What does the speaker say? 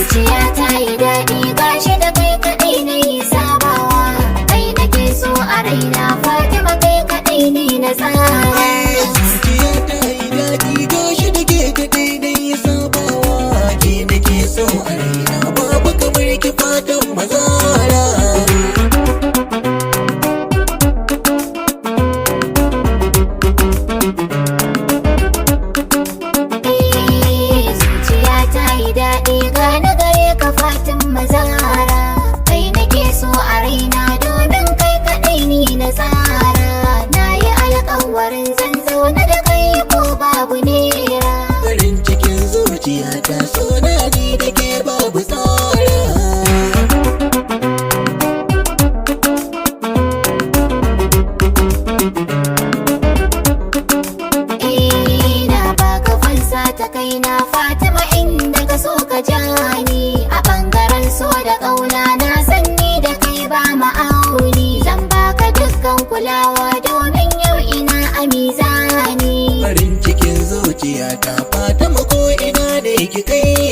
zuciya ta yi daɗi gashi da kai kaɗai na yi sabawa. Kai nake so a raina Fatima, kai kaɗai ne na tsara. Zuciya ta yi daɗi gashi da ke kaɗai na yi sabawa. Ke nake so a raina babu kamar ki fatan mazara. Zuciya ta yi daɗi gane gare ka Fatima Zahra. Kai nake so a raina domin kai kaɗai ni na tsara. Na yi alƙawarin zan zauna da kai ko babu nera. Farin cikin zuciya ta so na ni da ke babu tsara. Na baka fansa ta kaina Fatima, inda ka so ka jani. A ɓangaren so da ƙauna na sanni da kai ba ma'auni. Zan baka dukkan kulawa domin yau ina a mizani. Farin cikin zuciya ta Fatima ko ina da ki kai